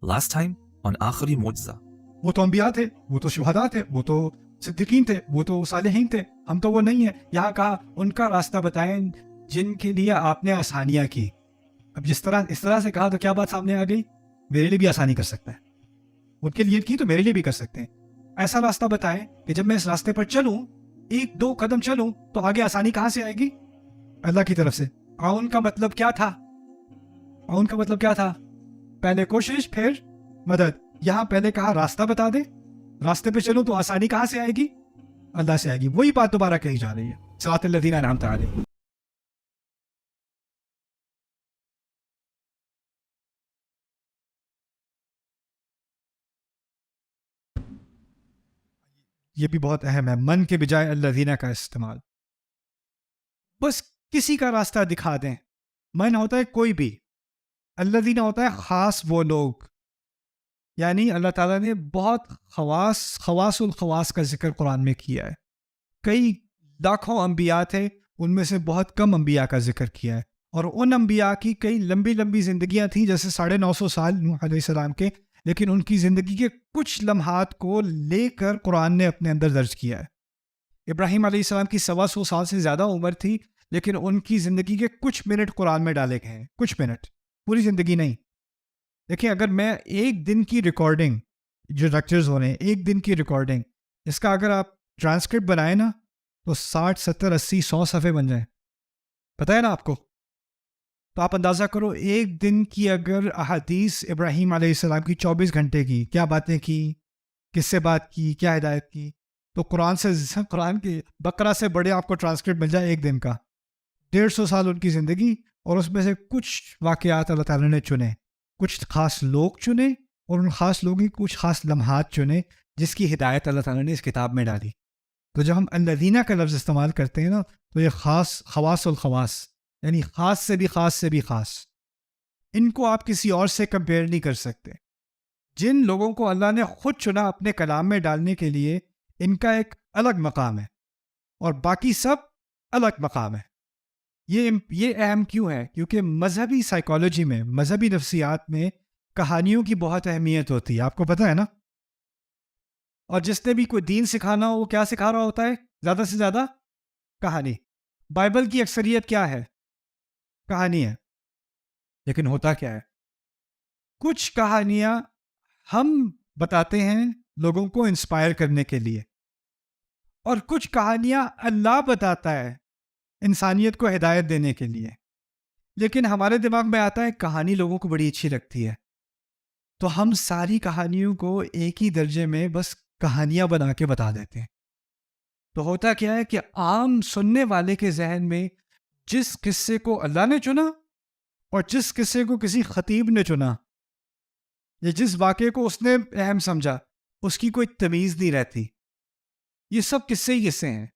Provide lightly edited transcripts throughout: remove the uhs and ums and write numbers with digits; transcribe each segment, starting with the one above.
Last time on آخری معجزہ. وہ تو انبیاء تھے, وہ تو شہداء تھے, وہ تو صدیقین تھے, وہ تو صالحین تھے, ہم تو وہ نہیں ہیں. یہاں کہا ان کا راستہ بتائیں جن کے لیے آپ نے آسانیاں کی. اب اس طرح سے کہا تو کیا بات سامنے آ گئی؟ میرے لیے بھی آسانی کر سکتا ہے, ان کے لیے کی تو میرے لیے بھی کر سکتے ہیں. ایسا راستہ بتائیں کہ جب میں اس راستے پر چلوں, 1-2 قدم چلوں, تو آگے آسانی کہاں سے آئے گی؟ اللہ کی طرف سے. عون کا مطلب کیا تھا؟ عون کا مطلب کیا تھا؟ پہلے کوشش پھر مدد. یہاں پہلے کہا راستہ بتا دے, راستے پہ چلوں تو آسانی کہاں سے آئے گی؟ اللہ سے آئے گی. وہی بات دوبارہ کہی جا رہی ہے, صراط الذین انعمت علیہم. یہ بھی بہت اہم ہے, من کے بجائے الذین کا استعمال. بس کسی کا راستہ دکھا دیں. من ہوتا ہے کوئی بھی, الذین ہوتا ہے خاص وہ لوگ. یعنی اللہ تعالیٰ نے بہت خواص الخواص کا ذکر قرآن میں کیا ہے. کئی لاکھوں انبیاء تھے, ان میں سے بہت کم انبیاء کا ذکر کیا ہے. اور ان انبیاء کی کئی لمبی لمبی زندگیاں تھیں, جیسے 950 سال نوح علیہ السلام کے, لیکن ان کی زندگی کے کچھ لمحات کو لے کر قرآن نے اپنے اندر درج کیا ہے. ابراہیم علیہ السلام کی 125 سال سے زیادہ عمر تھی, لیکن ان کی زندگی کے کچھ منٹ قرآن میں ڈالے گئے ہیں. کچھ منٹ, پوری زندگی نہیں. دیکھیں, اگر میں ایک دن کی ریکارڈنگ, جو لیکچرز ہو رہے ہیں, ایک دن کی ریکارڈنگ, اس کا اگر آپ ٹرانسکرپٹ بنائیں نا, تو 60, 70, 80, 100 صفحے بن جائیں. پتہ ہے نا آپ کو؟ تو آپ اندازہ کرو, ایک دن کی اگر احادیث ابراہیم علیہ السلام کی 24 گھنٹے کی, کیا باتیں کی, کس سے بات کی, کیا ہدایت کی, تو قرآن کے بقرہ سے بڑے آپ کو ٹرانسکرپٹ مل جائے ایک دن کا. 150 سال ان کی زندگی, اور اس میں سے کچھ واقعات اللہ تعالیٰ نے چنے, کچھ خاص لوگ چنے, اور ان خاص لوگوں کی کچھ خاص لمحات چنے, جس کی ہدایت اللہ تعالیٰ نے اس کتاب میں ڈالی. تو جب ہم الذین کا لفظ استعمال کرتے ہیں نا, تو یہ خواص الخواص, یعنی خاص سے بھی خاص سے بھی خاص. ان کو آپ کسی اور سے کمپیئر نہیں کر سکتے. جن لوگوں کو اللہ نے خود چنا اپنے کلام میں ڈالنے کے لیے, ان کا ایک الگ مقام ہے, اور باقی سب الگ مقام ہے. یہ اہم کیوں ہے؟ کیونکہ مذہبی سائیکالوجی میں, مذہبی نفسیات میں کہانیوں کی بہت اہمیت ہوتی ہے. آپ کو پتہ ہے نا؟ اور جس نے بھی کوئی دین سکھانا ہو, وہ کیا سکھا رہا ہوتا ہے؟ زیادہ سے زیادہ کہانی. بائبل کی اکثریت کیا ہے؟ کہانی ہے. لیکن ہوتا کیا ہے؟ کچھ کہانیاں ہم بتاتے ہیں لوگوں کو انسپائر کرنے کے لیے, اور کچھ کہانیاں اللہ بتاتا ہے انسانیت کو ہدایت دینے کے لیے. لیکن ہمارے دماغ میں آتا ہے کہانی لوگوں کو بڑی اچھی لگتی ہے, تو ہم ساری کہانیوں کو ایک ہی درجے میں بس کہانیاں بنا کے بتا دیتے ہیں. تو ہوتا کیا ہے کہ عام سننے والے کے ذہن میں جس قصے کو اللہ نے چنا, اور جس قصے کو کسی خطیب نے چنا, یا جس واقعے کو اس نے اہم سمجھا, اس کی کوئی تمیز نہیں رہتی. یہ سب قصے ہی قصے ہیں.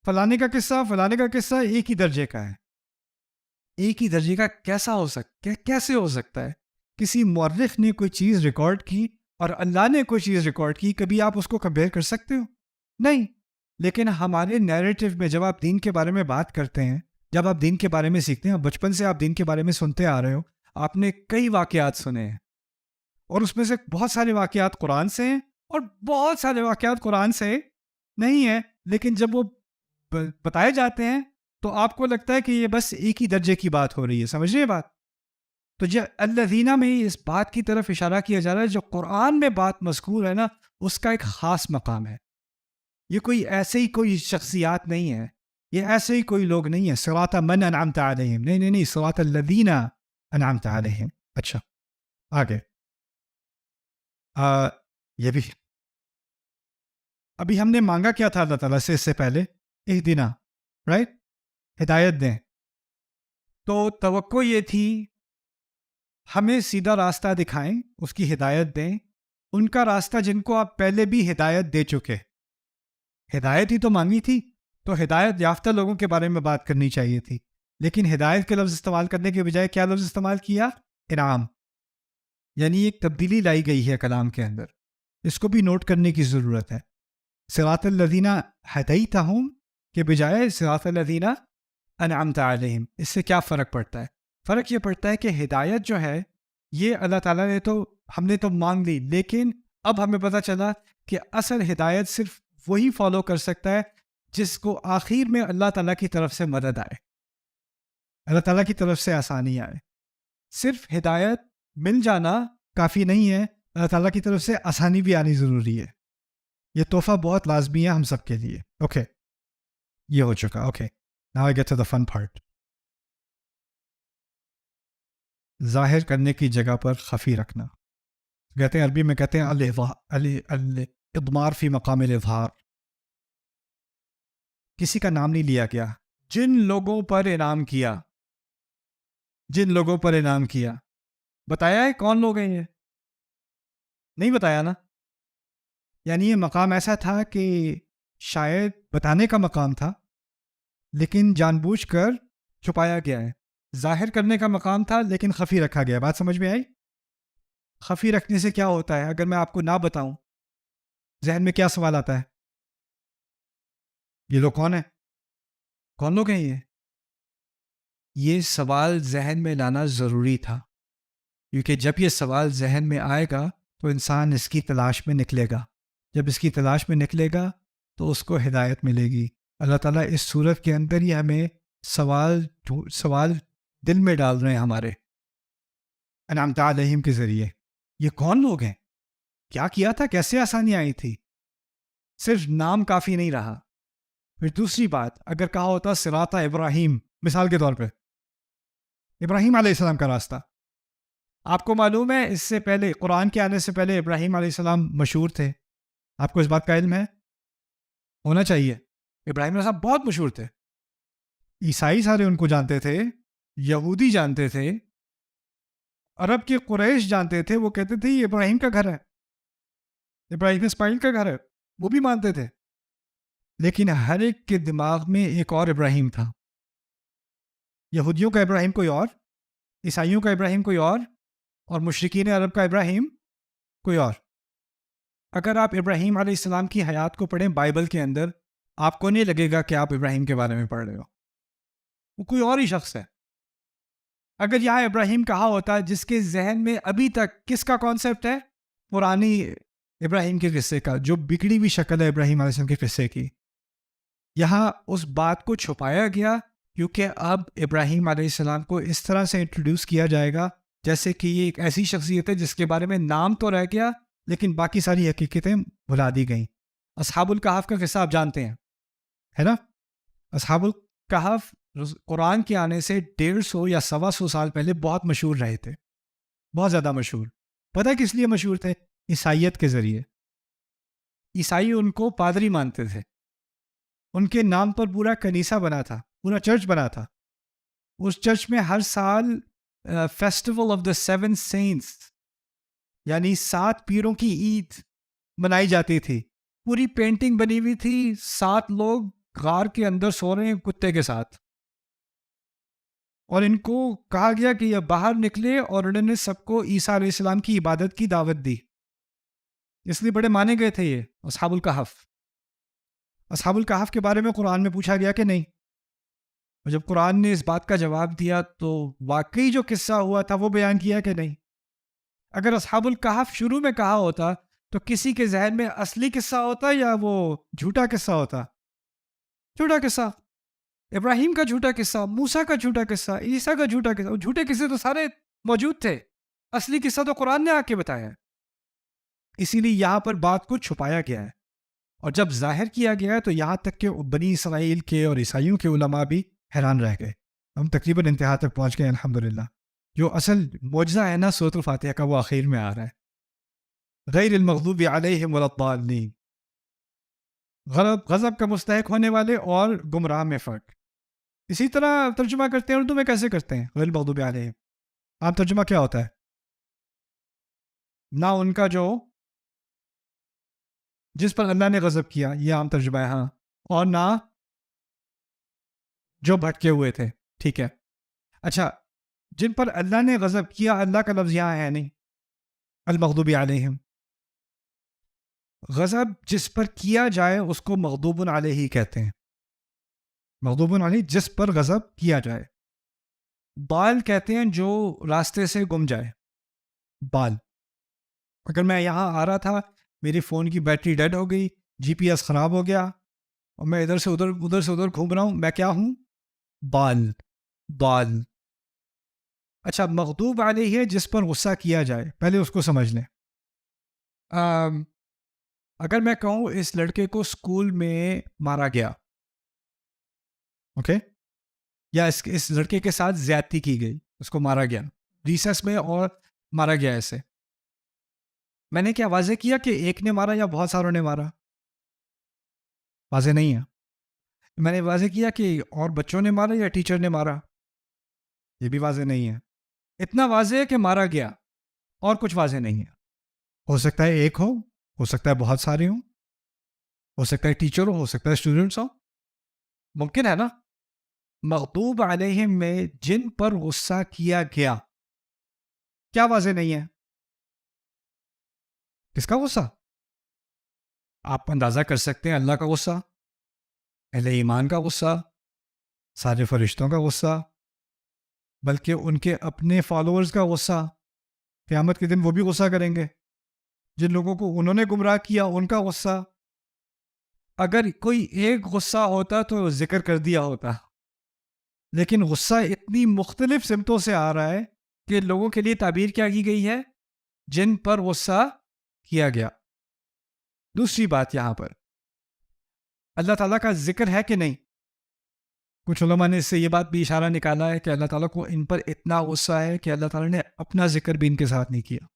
فلانے کا قصہ ایک ہی درجے کا ہے. ایک ہی درجے کا کیسے ہو سکتا ہے؟ کسی مورخ نے کوئی چیز ریکارڈ کی اور اللہ نے کوئی چیز ریکارڈ کی, کبھی آپ اس کو کمپیئر کر سکتے ہو؟ نہیں. لیکن ہمارے نیریٹو میں جب آپ دین کے بارے میں بات کرتے ہیں, جب آپ دین کے بارے میں سیکھتے ہیں, بچپن سے آپ دین کے بارے میں سنتے آ رہے ہو, آپ نے کئی واقعات سنے ہیں, اور اس میں سے بہت سارے واقعات قرآن سے ہیں, اور بہت سارے واقعات قرآن سے نہیں ہیں. لیکن جب وہ بتائے جاتے ہیں تو آپ کو لگتا ہے کہ یہ بس ایک ہی درجے کی بات ہو رہی ہے. سمجھ رہے بات؟ تو جو الذین میں اس بات کی طرف اشارہ کیا جا رہا ہے, جو قرآن میں بات مذکور ہے نا, اس کا ایک خاص مقام ہے. یہ کوئی ایسے ہی کوئی شخصیات نہیں ہے, یہ ایسے ہی کوئی لوگ نہیں ہیں. صراط من انعمت علیہم, نہیں, صراط الذین انعمت علیہم. اچھا آگے, یہ بھی ابھی ہم نے مانگا کیا تھا اللہ تعالیٰ سے اس سے پہلے؟ اہدنا, رائٹ, ہدایت دیں. تو توقع یہ تھی ہمیں سیدھا راستہ دکھائیں, اس کی ہدایت دیں. ان کا راستہ جن کو آپ پہلے بھی ہدایت دے چکے. ہدایت ہی تو مانگی تھی, تو ہدایت یافتہ لوگوں کے بارے میں بات کرنی چاہیے تھی. لیکن ہدایت کے لفظ استعمال کرنے کے بجائے کیا لفظ استعمال کیا؟ انعام. یعنی ایک تبدیلی لائی گئی ہے کلام کے اندر, اس کو بھی نوٹ کرنے کی ضرورت ہے. صراط الذین ہدیتہم کے بجائے صراط الذین انعمت علیہم. اس سے کیا فرق پڑتا ہے؟ فرق یہ پڑتا ہے کہ ہدایت جو ہے, یہ اللہ تعالیٰ نے تو ہم نے تو مانگ لی، لیکن اب ہمیں پتہ چلا کہ اصل ہدایت صرف وہی فالو کر سکتا ہے جس کو آخر میں اللہ تعالیٰ کی طرف سے مدد آئے، اللہ تعالیٰ کی طرف سے آسانی آئے۔ صرف ہدایت مل جانا کافی نہیں ہے، اللہ تعالیٰ کی طرف سے آسانی بھی آنی ضروری ہے۔ یہ تحفہ بہت لازمی ہے ہم سب کے لیے۔ اوکے، یہ ہو چکا۔ Okay, now I get to the fun part. ظاہر کرنے کی جگہ پر خفی رکھنا، کہتے ہیں عربی میں کہتے ہیں الاضمار فی مقام الاظہار۔ کسی کا نام نہیں لیا گیا، جن لوگوں پر انعام کیا، جن لوگوں پر انعام کیا، بتایا ہے کون لوگ ہیں یہ؟ نہیں بتایا نا۔ یعنی یہ مقام ایسا تھا کہ شاید بتانے کا مقام تھا لیکن جان بوجھ کر چھپایا گیا ہے۔ ظاہر کرنے کا مقام تھا لیکن خفی رکھا گیا۔ بات سمجھ میں آئی؟ خفی رکھنے سے کیا ہوتا ہے؟ اگر میں آپ کو نہ بتاؤں، ذہن میں کیا سوال آتا ہے؟ یہ لوگ کون ہیں؟ کون لوگ ہیں یہ؟ یہ سوال ذہن میں لانا ضروری تھا، کیونکہ جب یہ سوال ذہن میں آئے گا تو انسان اس کی تلاش میں نکلے گا۔ جب اس کی تلاش میں نکلے گا تو اس کو ہدایت ملے گی۔ اللہ تعالیٰ اس صورت کے اندر ہی ہمیں سوال دل میں ڈال رہے ہیں ہمارے، انعمت علیہم کے ذریعے۔ یہ کون لوگ ہیں؟ کیا کیا تھا؟ کیسے آسانی آئی تھی؟ صرف نام کافی نہیں رہا۔ پھر دوسری بات، اگر کہا ہوتا صراط ابراہیم، مثال کے طور پہ ابراہیم علیہ السلام کا راستہ، آپ کو معلوم ہے اس سے پہلے، قرآن کے آنے سے پہلے ابراہیم علیہ السلام مشہور تھے۔ آپ کو اس بات کا علم ہے؟ ہونا چاہیے۔ ابراہیم علیہ السلام بہت مشہور تھے، عیسائی سارے ان کو جانتے تھے، یہودی جانتے تھے، عرب کے قریش جانتے تھے۔ وہ کہتے تھے یہ ابراہیم کا گھر ہے، ابراہیم اسماعیل کا گھر ہے، وہ بھی مانتے تھے۔ لیکن ہر ایک کے دماغ میں ایک اور ابراہیم تھا۔ یہودیوں کا ابراہیم کوئی اور، عیسائیوں کا ابراہیم کوئی اور مشرکین عرب کا ابراہیم کوئی اور۔ اگر آپ ابراہیم علیہ السلام کی حیات کو پڑھیں بائبل کے اندر، آپ کو نہیں لگے گا کہ آپ ابراہیم کے بارے میں پڑھ رہے ہو، وہ کوئی اور ہی شخص ہے۔ اگر یہاں ابراہیم کہا ہوتا جس کے ذہن میں ابھی تک کس کا کانسیپٹ ہے؟ پرانی ابراہیم کے قصے کا، جو بگڑی ہوئی شکل ہے ابراہیم علیہ السلام کے قصے کی، یہاں اس بات کو چھپایا گیا کیونکہ اب ابراہیم علیہ السلام کو اس طرح سے انٹروڈیوس کیا جائے گا جیسے کہ یہ ایک ایسی شخصیت ہے جس کے بارے میں نام تو رہ گیا لیکن باقی ساری حقیقتیں بھلا دی گئیں۔ اصحاب الکہف کا قصہ آپ جانتے ہیں، ہے نا؟ اصحاب الکہف قرآن کے آنے سے 150 یا 125 سال پہلے بہت مشہور رہے تھے، بہت زیادہ مشہور۔ پتہ ہے کس لیے مشہور تھے؟ عیسائیت کے ذریعے۔ عیسائی ان کو پادری مانتے تھے، ان کے نام پر پورا کنیسہ بنا تھا، پورا چرچ بنا تھا۔ اس چرچ میں ہر سال فیسٹیول آف دا 7 سینٹس، یعنی 7 پیروں کی عید منائی جاتی تھی۔ پوری پینٹنگ بنی ہوئی تھی، 7 لوگ غار کے اندر سو رہے ہیں کتے کے ساتھ، اور ان کو کہا گیا کہ یہ باہر نکلے، اور انہوں نے سب کو عیسیٰ علیہ السلام کی عبادت کی دعوت دی، اس لیے بڑے مانے گئے تھے یہ اصحاب الکہف۔ اصحاب الکہف کے بارے میں قرآن میں پوچھا گیا کہ نہیں، اور جب قرآن نے اس بات کا جواب دیا تو واقعی جو قصہ ہوا تھا وہ بیان کیا کہ نہیں۔ اگر اصحاب الکہف شروع میں کہا ہوتا تو کسی کے ذہن میں اصلی قصہ ہوتا یا وہ جھوٹا قصہ ہوتا؟ جھوٹا قصہ، ابراہیم کا جھوٹا قصہ، موسیٰ کا جھوٹا قصہ، عیسیٰ کا جھوٹا قصہ۔ جھوٹے قصے تو سارے موجود تھے، اصلی قصہ تو قرآن نے آ کے بتایا ہے۔ اسی لیے یہاں پر بات کو چھپایا گیا ہے، اور جب ظاہر کیا گیا ہے تو یہاں تک کہ بنی اسرائیل کے اور عیسائیوں کے علماء بھی حیران رہ گئے۔ ہم تقریباً انتہا تک پہنچ گئے الحمدللہ۔ جو اصل معجزہ ہے نا سورۃ الفاتحہ کا، وہ آخر میں آ رہا ہے، غیر المغضوب علیہم ولا الضالین۔ غضب کا مستحق ہونے والے اور گمراہ میں فرق۔ اسی طرح ترجمہ کرتے ہیں اردو میں، کیسے کرتے ہیں غیر المغضوب علیہم؟ عام ترجمہ کیا ہوتا ہے؟ نہ ان کا جو جس پر اللہ نے غضب کیا، یہ عام ترجمہ ہے، ہاں، اور نہ جو بھٹکے ہوئے تھے، ٹھیک ہے۔ اچھا، جن پر اللہ نے غضب کیا، اللہ کا لفظ یہاں ہے نہیں، المغضوب علیہم۔ غضب جس پر کیا جائے اس کو مغضوب علیہ کہتے ہیں، مغضوب علیہ جس پر غضب کیا جائے۔ بال کہتے ہیں جو راستے سے گم جائے، بال۔ اگر میں یہاں آ رہا تھا، میری فون کی بیٹری ڈیڈ ہو گئی، جی پی ایس خراب ہو گیا اور میں ادھر سے ادھر گھوم رہا ہوں، میں کیا ہوں؟ بال. اچھا، مغضوب علیہ ہے جس پر غصہ کیا جائے، پہلے اس کو سمجھ لیں. اگر میں کہوں اس لڑکے کو اسکول میں مارا گیا، اوکے، یا اس لڑکے کے ساتھ زیادتی کی گئی، اس کو مارا گیا ریسس میں اور مارا گیا ایسے، میں نے کیا واضح کیا کہ ایک نے مارا یا بہت ساروں نے مارا؟ واضح نہیں ہے. میں نے واضح کیا کہ اور بچوں نے مارا یا ٹیچر نے مارا؟ یہ بھی واضح نہیں ہے. اتنا واضح ہے کہ مارا گیا، اور کچھ واضح نہیں ہے. ہو سکتا ہے ایک ہو سکتا ہے بہت سارے ہوں، ہو سکتا ہے ٹیچر ہو سکتا ہے اسٹوڈنٹس ہوں، ممکن ہے نا. مغضوب علیہم میں جن پر غصہ کیا گیا، کیا واضح نہیں ہے؟ کس کا غصہ؟ آپ اندازہ کر سکتے ہیں، اللہ کا غصہ، اہل ایمان کا غصہ، سارے فرشتوں کا غصہ، بلکہ ان کے اپنے فالوورز کا غصہ. قیامت کے دن وہ بھی غصہ کریں گے. جن لوگوں کو انہوں نے گمراہ کیا ان کا غصہ. اگر کوئی ایک غصہ ہوتا تو ذکر کر دیا ہوتا، لیکن غصہ اتنی مختلف سمتوں سے آ رہا ہے کہ لوگوں کے لیے تعبیر کیا کی گئی ہے؟ جن پر غصہ کیا گیا. دوسری بات، یہاں پر اللہ تعالیٰ کا ذکر ہے کہ نہیں؟ کچھ علماء نے اس سے یہ بات بھی اشارہ نکالا ہے کہ اللہ تعالیٰ کو ان پر اتنا غصہ ہے کہ اللہ تعالیٰ نے اپنا ذکر بھی ان کے ساتھ نہیں کیا.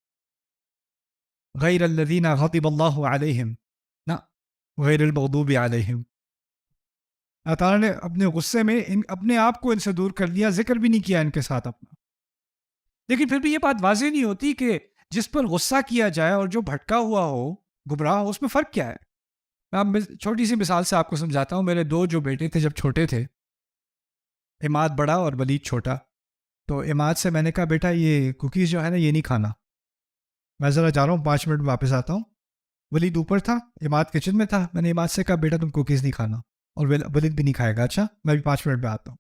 غیر الذین غضب اللہ علیہم، نہ غیر المغضوب علیہم. اللہ تعالیٰ نے اپنے غصے میں اپنے آپ کو ان سے دور کر لیا، ذکر بھی نہیں کیا ان کے ساتھ اپنا. لیکن پھر بھی یہ بات واضح نہیں ہوتی کہ جس پر غصہ کیا جائے اور جو بھٹکا ہوا ہو، گمراہ ہو، اس میں فرق کیا ہے؟ میں اب چھوٹی سی مثال سے آپ کو سمجھاتا ہوں. میرے دو جو بیٹے تھے جب چھوٹے تھے، عماد بڑا اور ولید چھوٹا، تو عماد سے میں نے کہا بیٹا یہ کوکیز جو ہے نا یہ نہیں کھانا، میں ذرا جا رہا ہوں 5 منٹ میں واپس آتا ہوں. ولید اوپر تھا، عماد کچن میں تھا. میں نے عماد سے کہا بیٹا تم کوکیز نہیں کھانا، اور ولید بھی نہیں کھائے گا. اچھا میں بھی 5 منٹ میں آتا ہوں.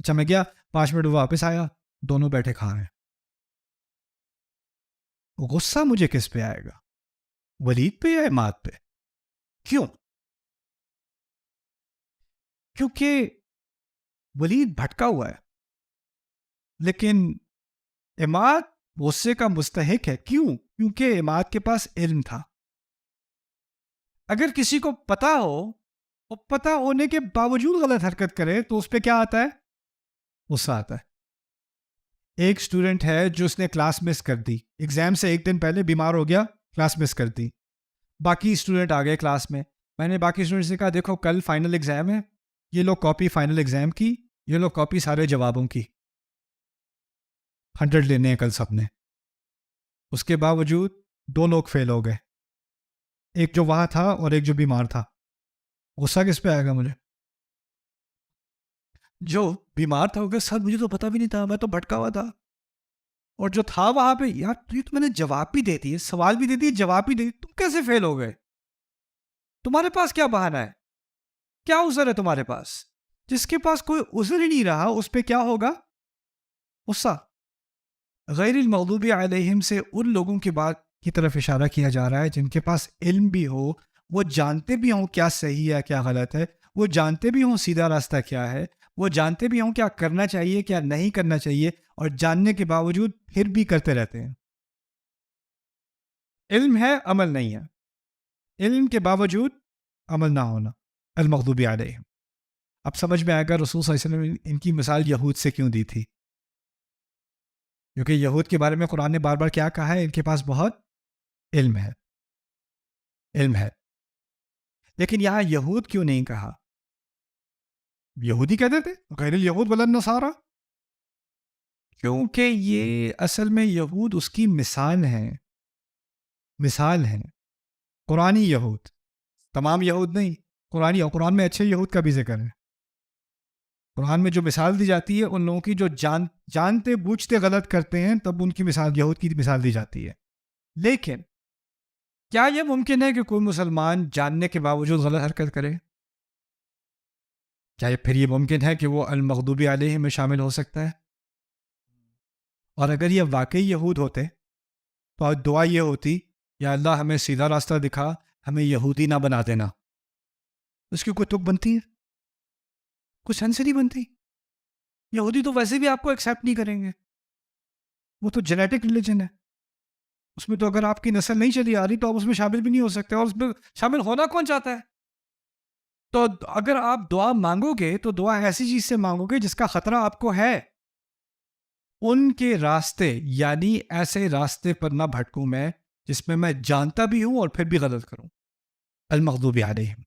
اچھا میں گیا، 5 منٹ واپس آیا، دونوں بیٹھے کھا رہے ہیں. غصہ مجھے کس پہ آئے گا؟ ولید پہ یا عماد پہ؟ کیوں؟ کیونکہ ولید بھٹکا ہوا ہے، لیکن عماد غصے کا مستحق ہے. کیوں؟ کیونکہ عماد کے پاس علم تھا. اگر کسی کو پتا ہو اور پتا ہونے کے باوجود غلط حرکت کرے تو اس پہ کیا آتا ہے؟ غصہ آتا ہے. ایک اسٹوڈنٹ ہے جو اس نے کلاس مس کر دی، ایگزام سے ایک دن پہلے بیمار ہو گیا، کلاس مس کر دی. باقی اسٹوڈنٹ آ گئے کلاس میں نے باقی اسٹوڈنٹ سے کہا دیکھو کل فائنل ایگزام ہے، یہ لوگ کاپی فائنل ایگزام کی، یہ لوگ کاپی سارے جوابوں کی، 100 لینے ہیں کل سب نے. اس کے باوجود 2 لوگ فیل ہو گئے، ایک جو وہاں تھا اور ایک جو بیمار تھا. غصہ کس پہ آئے گا مجھے؟ جو بیمار تھا، ہوگا سر مجھے تو پتا بھی نہیں تھا، میں تو بھٹکا ہوا تھا. اور جو تھا وہاں پہ، یار تو میں نے جواب بھی دے دیے، سوال بھی دے دیے، جواب بھی دے دیے، تم کیسے فیل ہو گئے؟ تمہارے پاس کیا بہانہ ہے؟ کیا عذر ہے تمہارے پاس؟ جس کے پاس کوئی عذر ہی نہیں رہا اس پہ کیا ہوگا؟ غصہ. غیر المغضوب علیہم سے ان لوگوں کی بات کی طرف اشارہ کیا جا رہا ہے جن کے پاس علم بھی ہو، وہ جانتے بھی ہوں کیا صحیح ہے کیا غلط ہے، وہ جانتے بھی ہوں سیدھا راستہ کیا ہے، وہ جانتے بھی ہوں کیا کرنا چاہیے کیا نہیں کرنا چاہیے، اور جاننے کے باوجود پھر بھی کرتے رہتے ہیں. علم ہے، عمل نہیں ہے. علم کے باوجود عمل نہ ہونا، المغضوب علیہم. اب سمجھ میں آئے گا رسول صلی اللہ علیہ وسلم نے ان کی مثال یہود سے کیوں دی تھی. کیونکہ یہود کے بارے میں قرآن نے بار بار کیا کہا ہے؟ ان کے پاس بہت علم ہے، علم ہے. لیکن یہاں یہود کیوں نہیں کہا؟ یہودی کہتے تھے غیر الیہود ولا النصارى، کیونکہ یہ اصل میں یہود اس کی مثال ہے، مثال ہے. قرآنی یہود، تمام یہود نہیں، قرآن میں اچھے یہود کا بھی ذکر ہے. قرآن میں جو مثال دی جاتی ہے ان لوگوں کی جو جانتے بوجھتے غلط کرتے ہیں، تب ان کی مثال یہود کی مثال دی جاتی ہے. لیکن کیا یہ ممکن ہے کہ کوئی مسلمان جاننے کے باوجود غلط حرکت کرے؟ کیا پھر یہ ممکن ہے کہ وہ المغضوب علیہم میں شامل ہو سکتا ہے؟ اور اگر یہ واقعی یہود ہوتے تو دعا یہ ہوتی یا اللہ ہمیں سیدھا راستہ دکھا، ہمیں یہودی نہ بنا دینا، اس کی کوئی تک بنتی ہے؟ کوئی سینس نہیں بنتی. یہودی تو ویسے بھی آپ کو ایکسیپٹ نہیں کریں گے، وہ تو جینیٹک ریلیجن ہے، اس میں تو اگر آپ کی نسل نہیں چلی آ رہی تو آپ اس میں شامل بھی نہیں ہو سکتے، اور اس میں شامل ہونا کون چاہتا ہے؟ تو اگر آپ دعا مانگو گے تو دعا ایسی چیز سے مانگو گے جس کا خطرہ آپ کو ہے. ان کے راستے، یعنی ایسے راستے پر نہ بھٹکوں میں جس میں جانتا بھی ہوں اور پھر بھی غلط کروں، المغضوب علیہم.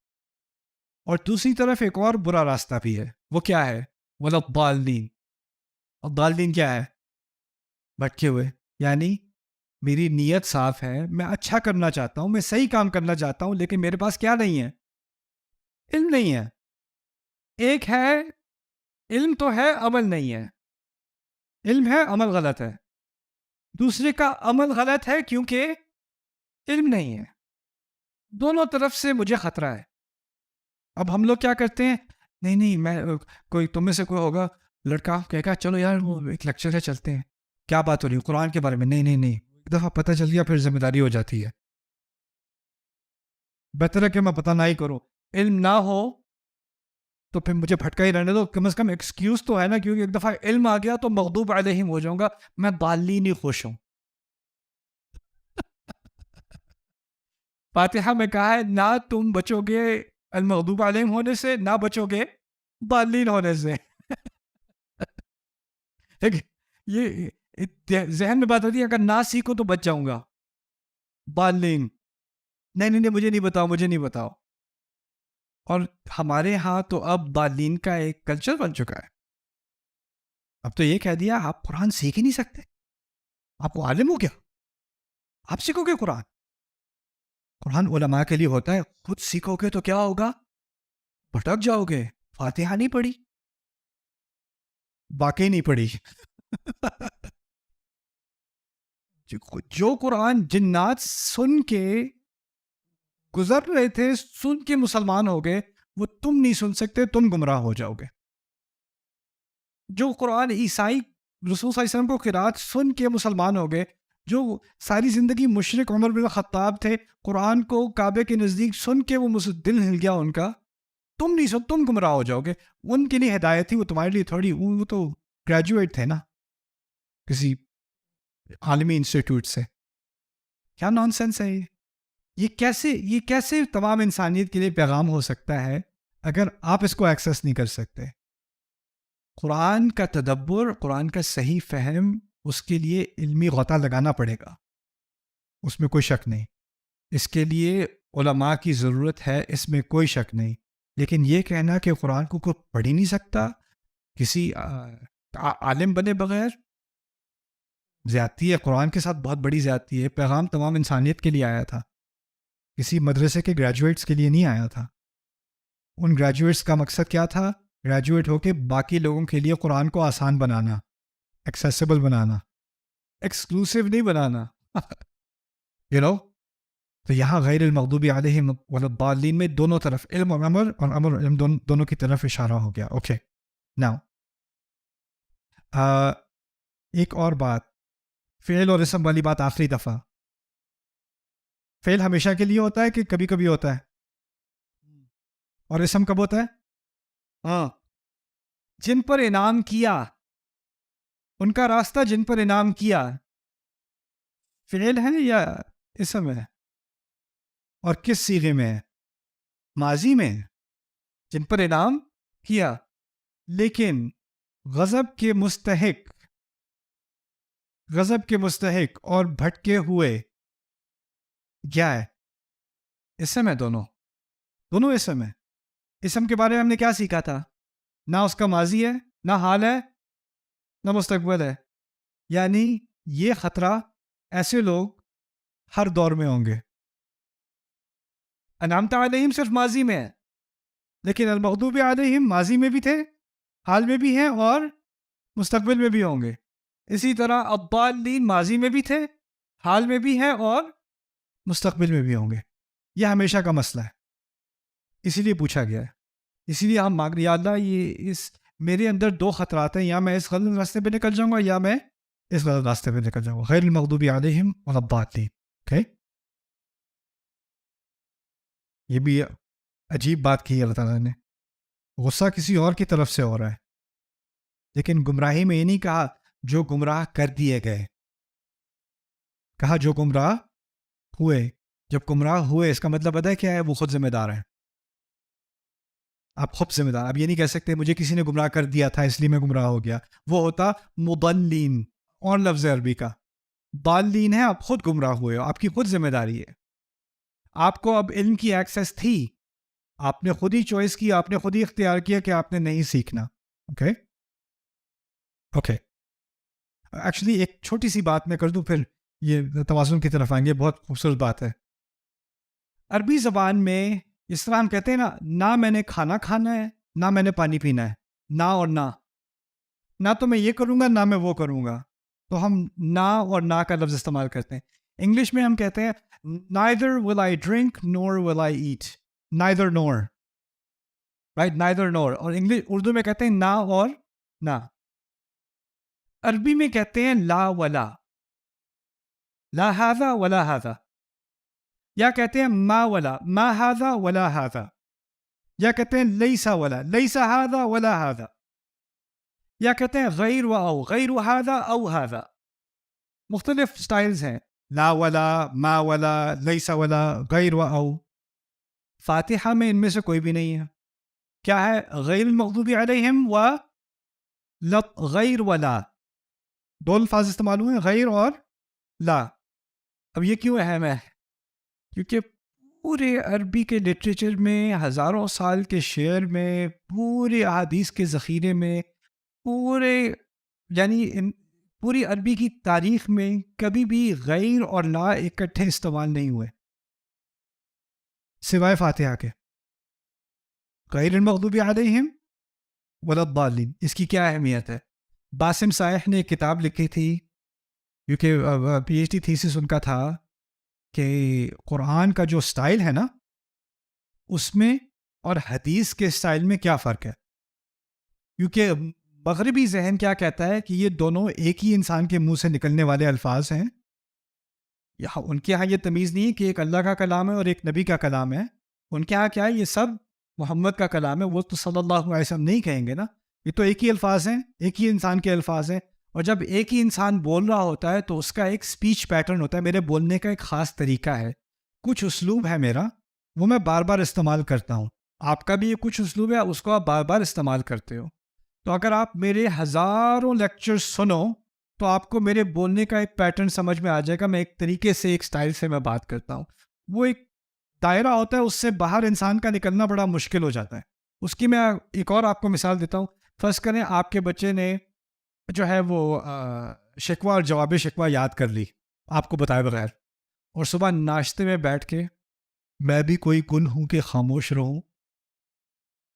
اور دوسری طرف ایک اور برا راستہ بھی ہے، وہ کیا ہے؟ ولا الضالین. الضالین کیا ہے؟ بھٹکے ہوئے. یعنی میری نیت صاف ہے، میں اچھا کرنا چاہتا ہوں، میں صحیح کام کرنا چاہتا ہوں، لیکن میرے پاس کیا نہیں ہے؟ علم نہیں ہے. ایک ہے علم تو ہے، عمل نہیں ہے. علم ہے، عمل غلط ہے. دوسرے کا عمل غلط ہے کیونکہ علم نہیں ہے. دونوں طرف سے مجھے خطرہ ہے. اب ہم لوگ کیا کرتے ہیں؟ نہیں میں کوئی تم میں سے کوئی ہوگا لڑکا کہے گا چلو یار وہ ایک لیکچر ہے چلتے ہیں. کیا بات ہو رہی ہے؟ قرآن کے بارے میں. نہیں ایک دفعہ پتہ چل گیا پھر ذمہ داری ہو جاتی ہے. بہتر ہے کہ میں پتہ نہ ہی کروں. علم نہ ہو تو پھر مجھے بھٹکا ہی رہنے دو، کم از کم ایکسکیوز تو ہے نا، کیونکہ ایک دفعہ علم آ گیا تو مغضوب علیہم ہو جاؤں گا. میں ضالین ہی خوش ہوں. فاتحہ میں کہا ہے نہ تم بچو گے المغضوب علیہم ہونے سے، نہ بچو گے ضالین ہونے سے. یہ ذہن میں بات ہوتی ہے، اگر نہ سیکھو تو بچ جاؤں گا. ضالین نہیں مجھے نہیں بتاؤ. اور ہمارے ہاں تو اب ضالین کا ایک کلچر بن چکا ہے. اب تو یہ کہہ دیا آپ قرآن سیکھ ہی نہیں سکتے، آپ کو عالم ہو گیا، آپ سیکھو گے قرآن. قرآن علماء کے لیے ہوتا ہے، خود سیکھو گے تو کیا ہوگا؟ بھٹک جاؤ گے. فاتحہ نہیں پڑھی، واقعی نہیں پڑھی. جو قرآن جنات سن کے گزر رہے تھے، سن کے مسلمان ہو گئے، وہ تم نہیں سن سکتے، تم گمراہ ہو جاؤ گے. جو قرآن عیسائی رسول صلی اللہ علیہ وسلم کو قرات سن کے مسلمان ہو گئے، جو ساری زندگی مشرک عمر بن خطاب تھے، قرآن کو کعبے کے نزدیک سن کے وہ دل ہل گیا ان کا، تم نہیں سن، تم گمراہ ہو جاؤ گے. ان کے لیے ہدایت تھی، وہ تمہارے لیے تھوڑی. وہ تو گریجویٹ تھے نا کسی عالمی انسٹیٹیوٹ سے. کیا نان سینس ہے یہ؟ یہ کیسے تمام انسانیت کے لیے پیغام ہو سکتا ہے اگر آپ اس کو ایکسیس نہیں کر سکتے؟ قرآن کا تدبر، قرآن کا صحیح فہم، اس کے لیے علمی غوطہ لگانا پڑے گا، اس میں کوئی شک نہیں. اس کے لیے علماء کی ضرورت ہے، اس میں کوئی شک نہیں. لیکن یہ کہنا کہ قرآن کو کوئی پڑھ ہی نہیں سکتا کسی عالم بنے بغیر، زیادتی ہے. قرآن کے ساتھ بہت بڑی زیادتی ہے. پیغام تمام انسانیت کے لیے آیا تھا، کسی مدرسے کے گریجویٹس کے لیے نہیں آیا تھا. ان گریجویٹس کا مقصد کیا تھا؟ گریجویٹ ہو کے باقی لوگوں کے لیے قرآن کو آسان بنانا، ایکسیسیبل بنانا، ایکسکلوسیو نہیں بنانا. تو یہاں غیر المغضوب علیہم ولا الضالین میں دونوں طرف علم اور عمل، اور عمل اور علم دونوں کی طرف اشارہ ہو گیا. اوکے ناؤ ایک اور بات، فعل اور اسم والی بات آخری دفعہ. فعل ہمیشہ کے لیے ہوتا ہے کہ کبھی کبھی ہوتا ہے؟ اور اسم کب ہوتا ہے؟ جن پر انعام کیا، ان کا راستہ جن پر انعام کیا، فعل ہے یا اسم ہے؟ اور کس صیغے میں ہے؟ ماضی میں، جن پر انعام کیا. لیکن غضب کے مستحق اور بھٹکے ہوئے کیا ہے؟ اسم ہے. دونوں اسم ہے. اسم کے بارے میں ہم نے کیا سیکھا تھا؟ نہ اس کا ماضی ہے، نہ حال ہے، نہ مستقبل ہے. یعنی یہ خطرہ ایسے لوگ ہر دور میں ہوں گے. انعمت علیہم صرف ماضی میں ہے، لیکن المغضوب علیہم ماضی میں بھی تھے، حال میں بھی ہیں، اور مستقبل میں بھی ہوں گے. اسی طرح الضالین ماضی میں بھی تھے، حال میں بھی ہیں، اور مستقبل میں بھی ہوں گے. یہ ہمیشہ کا مسئلہ ہے، اسی لیے پوچھا گیا ہے. اسی لیے ہم مانگ رہے یا اللہ یہ میرے اندر دو خطرات ہیں، یا میں اس غلط راستے پہ نکل جاؤں گا یا میں اس غلط راستے پہ نکل جاؤں گا. غیر المغضوب علیہم ولا الضالین. اوکے یہ بھی عجیب بات کی اللہ تعالیٰ نے. غصہ کسی اور کی طرف سے ہو رہا ہے، لیکن گمراہی میں یہ نہیں کہا جو گمراہ کر دیے گئے، کہا جو گمراہ ہوئے. جب گمراہ ہوئے اس کا مطلب پتہ ہے کیا ہے؟ وہ خود ذمہ دار ہیں. آپ خود ذمہ دار. آپ یہ نہیں کہہ سکتے مجھے کسی نے گمراہ کر دیا تھا اس لیے میں گمراہ ہو گیا. وہ ہوتا مضلین، اور لفظ عربی کا. ضالین ہے، آپ خود گمراہ ہوئے ہو، آپ کی خود ذمہ داری ہے. آپ کو اب علم کی ایکسیس تھی، آپ نے خود ہی چوائس کی، آپ نے خود ہی اختیار کیا کہ آپ نے نہیں سیکھنا. اوکے ایکچولی ایک چھوٹی سی بات میں کر دوں، پھر یہ توازن کی طرف آئیں گے. بہت خوبصورت بات ہے. عربی زبان میں اس طرح ہم کہتے ہیں نہ میں نے کھانا کھانا ہے، نہ میں نے پانی پینا ہے. نہ اور نہ تو میں یہ کروں گا نہ میں وہ کروں گا. تو ہم نہ اور نہ کا لفظ استعمال کرتے ہیں. انگلش میں ہم کہتے ہیں neither will I drink nor will I eat. neither nor, right? neither nor. اور اردو میں کہتے ہیں نہ اور نہ. عربی میں کہتے ہیں لا ولا، لا هذا ولا هذا. یا کہتے ہیں ما ولا، ما هذا ولا هذا. یا کہتے ہیں لیس ولا، لیس هذا ولا هذا. یا کہتے ہیں غیر و او، غیر هذا او هذا. مختلف سٹائلز ہیں، لا ولا، ما ولا، لیس ولا، غیر و او. فاتحہ میں ان میں سے کوئی بھی نہیں ہے. کیا ہے؟ غیر المغضوب علیہم و غیر ولا. دو الفاظ استعمال ہوئے، غیر اور لا. اب یہ کیوں اہم ہے؟ کیونکہ پورے عربی کے لٹریچر میں، ہزاروں سال کے شعر میں، پورے احادیث کے ذخیرے میں، پوری عربی کی تاریخ میں کبھی بھی غیر اور لا اکٹھے استعمال نہیں ہوئے سوائے فاتحہ کے. غیر المغضوب علیہم ولا الضالین. اس کی کیا اہمیت ہے؟ باسم سائح نے ایک کتاب لکھی تھی، کیونکہ پی ایچ ڈی تھیسس ان کا تھا کہ قرآن کا جو سٹائل ہے نا اس میں اور حدیث کے سٹائل میں کیا فرق ہے. کیونکہ مغربی ذہن کیا کہتا ہے کہ یہ دونوں ایک ہی انسان کے منہ سے نکلنے والے الفاظ ہیں. ان کے ہاں یہ تمیز نہیں ہے کہ ایک اللہ کا کلام ہے اور ایک نبی کا کلام ہے. ان کے ہاں کیا ہے؟ یہ سب محمد کا کلام ہے. وہ تو صلی اللہ علیہ وسلم نہیں کہیں گے نا. یہ تو ایک ہی الفاظ ہیں، ایک ہی انسان کے الفاظ ہیں. اور جب ایک ہی انسان بول رہا ہوتا ہے تو اس کا ایک سپیچ پیٹرن ہوتا ہے. میرے بولنے کا ایک خاص طریقہ ہے، کچھ اسلوب ہے میرا، وہ میں بار بار استعمال کرتا ہوں. آپ کا بھی یہ کچھ اسلوب ہے، اس کو آپ بار بار استعمال کرتے ہو. تو اگر آپ میرے ہزاروں لیکچر سنو تو آپ کو میرے بولنے کا ایک پیٹرن سمجھ میں آ جائے گا. میں ایک طریقے سے، ایک سٹائل سے میں بات کرتا ہوں. وہ ایک دائرہ ہوتا ہے، اس سے باہر انسان کا نکلنا بڑا مشکل ہو جاتا ہے. اس کی میں ایک اور آپ کو مثال دیتا ہوں. فرض کریں آپ کے بچے نے جو ہے وہ شکوہ اور جواب شکوہ یاد کر لی آپ کو بتائے بغیر، اور صبح ناشتے میں بیٹھ کے میں بھی کوئی گل ہوں کہ خاموش رہوں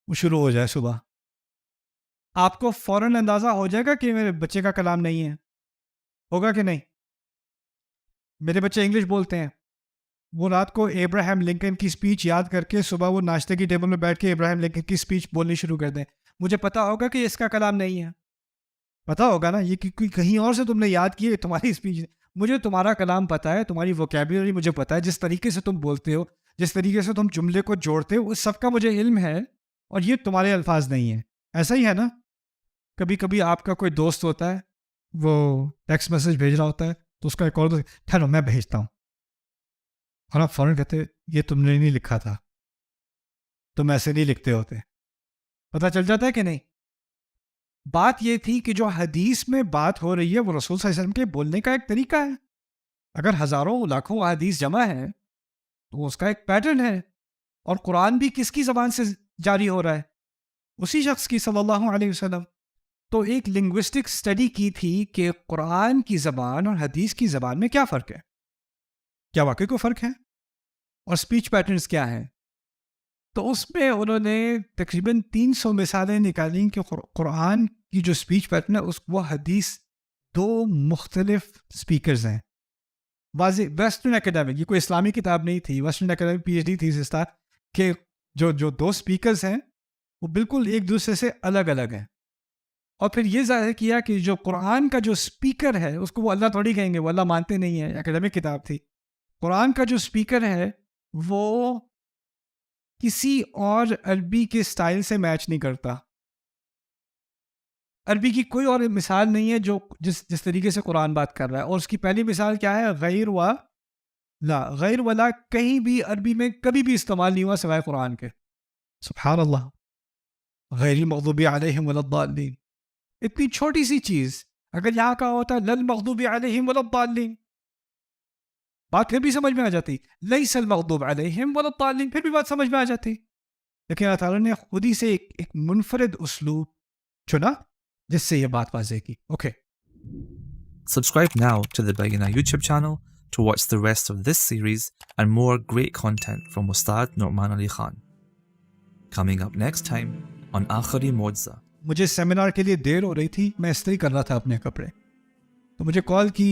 وہ شروع ہو جائے صبح. آپ کو فوراً اندازہ ہو جائے گا کہ میرے بچے کا کلام نہیں ہے. ہوگا کہ نہیں؟ میرے بچے انگلش بولتے ہیں، وہ رات کو ابراہیم لنکن کی سپیچ یاد کر کے صبح وہ ناشتے کی ٹیبل میں بیٹھ کے ابراہیم لنکن کی سپیچ بولنی شروع کر دیں. مجھے پتا ہوگا کہ اس کا کلام نہیں ہے. پتا ہوگا نا، یہ کہیں اور سے تم نے یاد کی ہے تمہاری سپیچ. مجھے تمہارا کلام پتا ہے، تمہاری ووکیبلری مجھے پتا ہے، جس طریقے سے تم بولتے ہو، جس طریقے سے تم جملے کو جوڑتے ہو، اس سب کا مجھے علم ہے. اور یہ تمہارے الفاظ نہیں ہیں. ایسا ہی ہے نا. کبھی کبھی آپ کا کوئی دوست ہوتا ہے، وہ ٹیکسٹ میسج بھیج رہا ہوتا ہے تو اس کا ایک اور دوست، ٹھہرو میں بھیجتا ہوں، اور آپ فوراً کہتے یہ تم نے نہیں لکھا تھا، تم ایسے نہیں لکھتے ہوتے. پتہ چل جاتا ہے کہ نہیں؟ بات یہ تھی کہ جو حدیث میں بات ہو رہی ہے وہ رسول صلی اللہ علیہ وسلم کے بولنے کا ایک طریقہ ہے. اگر ہزاروں لاکھوں حدیث جمع ہے تو اس کا ایک پیٹرن ہے. اور قرآن بھی کس کی زبان سے جاری ہو رہا ہے؟ اسی شخص کی، صلی اللہ علیہ وسلم. تو ایک لنگوسٹک اسٹڈی کی تھی کہ قرآن کی زبان اور حدیث کی زبان میں کیا فرق ہے، کیا واقعی کوئی فرق ہے، اور سپیچ پیٹرنز کیا ہیں. تو اس میں انہوں نے تقریباً 300 مثالیں نکالیں کہ قرآن کی جو سپیچ پیٹرن ہے وہ حدیث دو مختلف سپیکرز ہیں. واضح ویسٹرن اکیڈمک، یہ کوئی اسلامی کتاب نہیں تھی، western academic P H D thesis تھا کہ جو دو سپیکرز ہیں وہ بالکل ایک دوسرے سے الگ الگ ہیں. اور پھر یہ ظاہر کیا کہ جو قرآن کا جو سپیکر ہے اس کو وہ اللہ تھوڑی کہیں گے، وہ اللہ مانتے نہیں ہیں. اکیڈمک کتاب تھی. قرآن کا جو سپیکر ہے وہ کسی اور عربی کے سٹائل سے میچ نہیں کرتا. عربی کی کوئی اور مثال نہیں ہے جو جس طریقے سے قرآن بات کر رہا ہے. اور اس کی پہلی مثال کیا ہے؟ غیر و لا. غیر ولا کہیں بھی عربی میں کبھی بھی استعمال نہیں ہوا سوائے قرآن کے. سبحان اللہ. غیر المغضوب علیہم ولا الضالین. اتنی چھوٹی سی چیز اگر یہاں کا ہوتا لل مغضوب علیہم ولا الضالین، بات پھر بھی سمجھ میں آ جاتی. لیس المغضوب علیہم ولا الضالین، پھر بھی بات سمجھ میں آ جاتی. لیکن اللہ تعالیٰ نے خود ہی سے ایک منفرد اسلوب چنا جس سے یہ بات واضح کی. Okay. Subscribe now to the Bayyinah YouTube channel to watch the rest of this series and more great content from Ustad Nu'man Ali Khan. Coming up next time on Akhari Mo'jiza. مجھے seminar کے لیے دیر ہو رہی تھی، میں استری کر رہا تھا اپنے کپڑے، تو مجھے کال کی.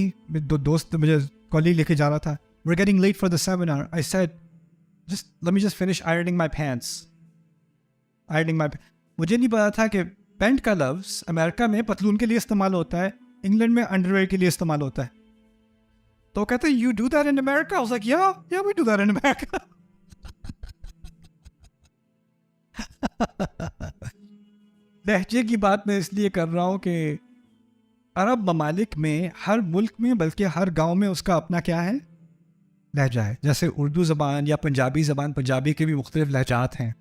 دو دوست مجھے کالج لے کے جا رہا تھا. We're getting late for the seminar. I said, let me just finish ironing my pants. مجھے نہیں پتا تھا کہ پینٹ کا لفظ امریکہ میں پتلون کے لیے استعمال ہوتا ہے، انگلینڈ میں انڈر ویئر کے لیے استعمال ہوتا ہے. تو کہتے ہیں you do that in America? I was like, yeah, we do that in America. لہجے کی بات میں اس لیے کر رہا ہوں کہ عرب ممالک میں ہر ملک میں بلکہ ہر گاؤں میں اس کا اپنا کیا ہے؟ لہجہ ہے. جیسے اردو زبان یا پنجابی زبان، پنجابی کے بھی مختلف لہجات ہیں.